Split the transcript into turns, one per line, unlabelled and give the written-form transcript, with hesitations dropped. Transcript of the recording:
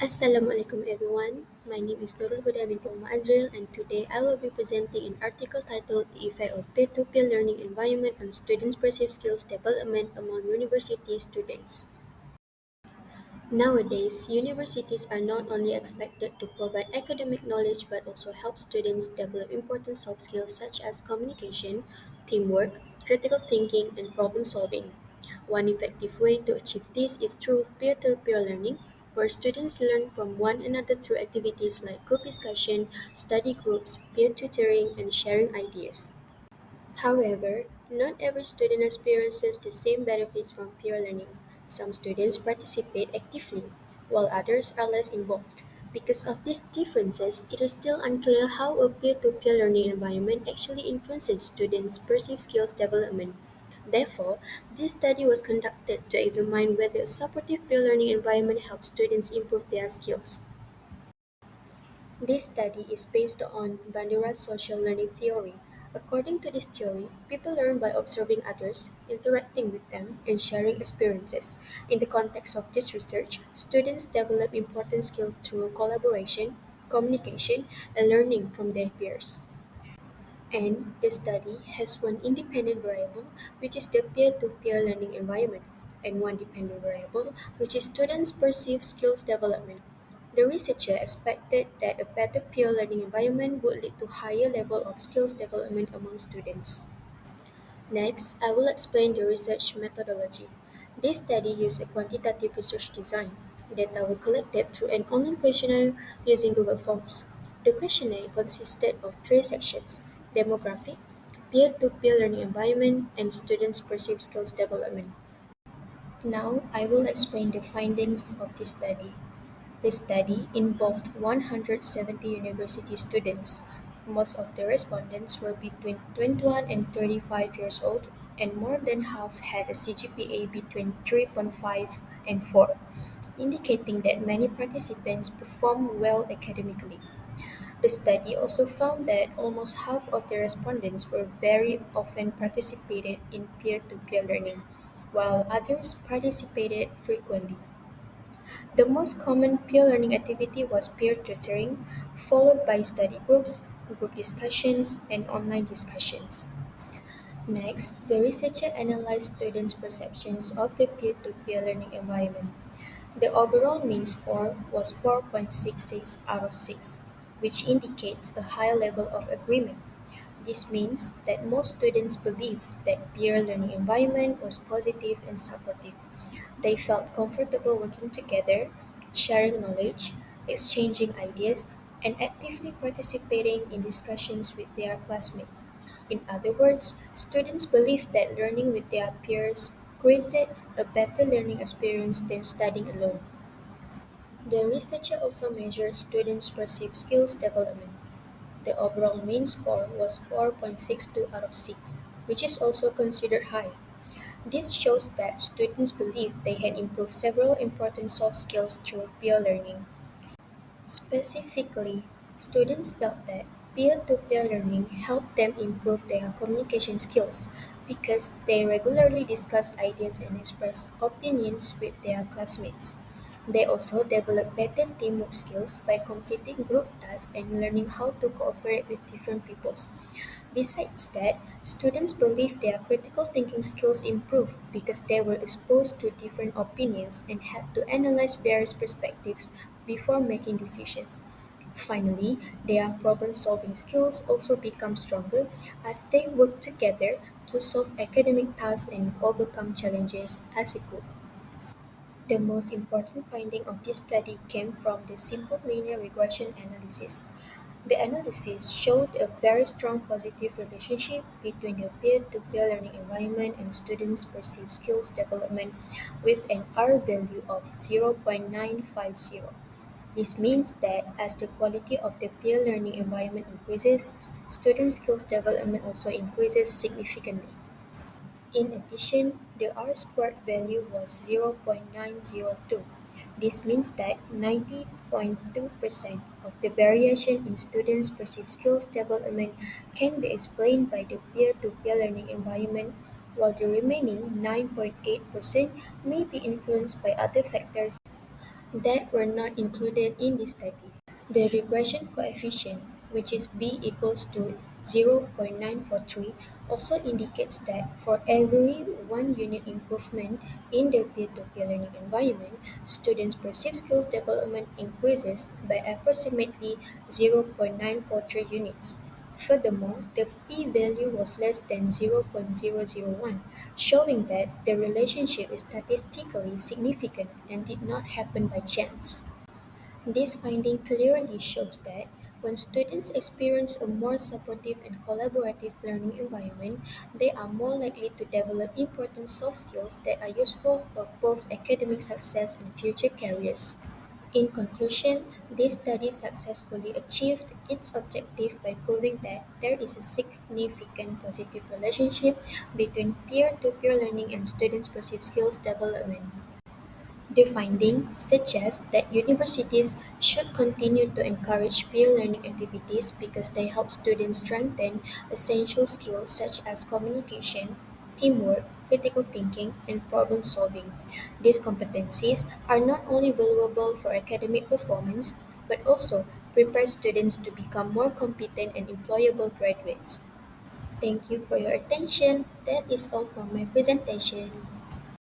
Assalamualaikum everyone. My name is Nurul Huda Binti Azreel, and today I will be presenting an article titled The Effect of Peer-to-Peer Learning Environment on Students' Perceived Skills Development Among University Students. Nowadays, universities are not only expected to provide academic knowledge but also help students develop important soft skills such as communication, teamwork, critical thinking, and problem solving. One effective way to achieve this is through peer to peer learning, where students learn from one another through activities like group discussion, study groups, peer tutoring, and sharing ideas. However, not every student experiences the same benefits from peer learning. Some students participate actively, while others are less involved. Because of these differences, it is still unclear how a peer to peer learning environment actually influences students' perceived skills development. Therefore, this study was conducted to examine whether a supportive peer learning environment helps students improve their skills. This study is based on Bandura's social learning theory. According to this theory, people learn by observing others, interacting with them, and sharing experiences. In the context of this research, students develop important skills through collaboration, communication, and learning from their peers. And the study has one independent variable, which is the peer-to-peer learning environment, and one dependent variable, which is students' perceived skills development. The researcher expected that a better peer learning environment would lead to higher level of skills development among students. Next, I will explain the research methodology. This study used a quantitative research design. Data were collected through an online questionnaire using Google Forms. The questionnaire consisted of three sections: demographic, peer-to-peer learning environment, and students' perceived skills development. Now, I will explain the findings of this study. The study involved 170 university students. Most of the respondents were between 21 and 35 years old, and more than half had a CGPA between 3.5 and 4, indicating that many participants performed well academically. The study also found that almost half of the respondents were very often participated in peer-to-peer learning, while others participated frequently. The most common peer learning activity was peer tutoring, followed by study groups, group discussions, and online discussions. Next, the researcher analyzed students' perceptions of the peer to peer learning environment. The overall mean score was 4.66 out of 6, which indicates a high level of agreement. This means that most students believe that peer learning environment was positive and supportive. They felt comfortable working together, sharing knowledge, exchanging ideas, and actively participating in discussions with their classmates. In other words, students believed that learning with their peers created a better learning experience than studying alone. The researcher also measured students' perceived skills development. The overall mean score was 4.62 out of 6, which is also considered high. This shows that students believe they had improved several important soft skills through peer learning. Specifically, students felt that peer-to-peer learning helped them improve their communication skills because they regularly discussed ideas and expressed opinions with their classmates. They also developed better teamwork skills by completing group tasks and learning how to cooperate with different peoples. Besides that, students believe their critical thinking skills improved because they were exposed to different opinions and had to analyze various perspectives before making decisions. Finally, their problem solving skills also become stronger as they work together to solve academic tasks and overcome challenges as a group. The most important finding of this study came from the simple linear regression analysis. The analysis showed a very strong positive relationship between the peer-to-peer learning environment and students' perceived skills development with an R value of 0.950. This means that as the quality of the peer learning environment increases, student skills development also increases significantly. In addition, the R-squared value was 0.902. This means that 90.2% of the variation in students' perceived skills development can be explained by the peer-to-peer learning environment, while the remaining 9.8% may be influenced by other factors. that were not included in this study. The regression coefficient, which is b equals to 0.943, also indicates that for every 1 unit improvement in the peer-to-peer learning environment, students' perceived skills development increases by approximately 0.943 units. Furthermore, the p-value was less than 0.001, showing that the relationship is statistically significant and did not happen by chance. This finding clearly shows that when students experience a more supportive and collaborative learning environment, they are more likely to develop important soft skills that are useful for both academic success and future careers. In conclusion, this study successfully achieved its objective by proving that there is a significant positive relationship between peer to peer learning and students' perceived skills development. The findings suggest that universities should continue to encourage peer learning activities because they help students strengthen essential skills such as communication, teamwork, critical thinking, and problem solving. These competencies are not only valuable for academic performance but also prepare students to become more competent and employable graduates. Thank you for your attention. That is all from my presentation.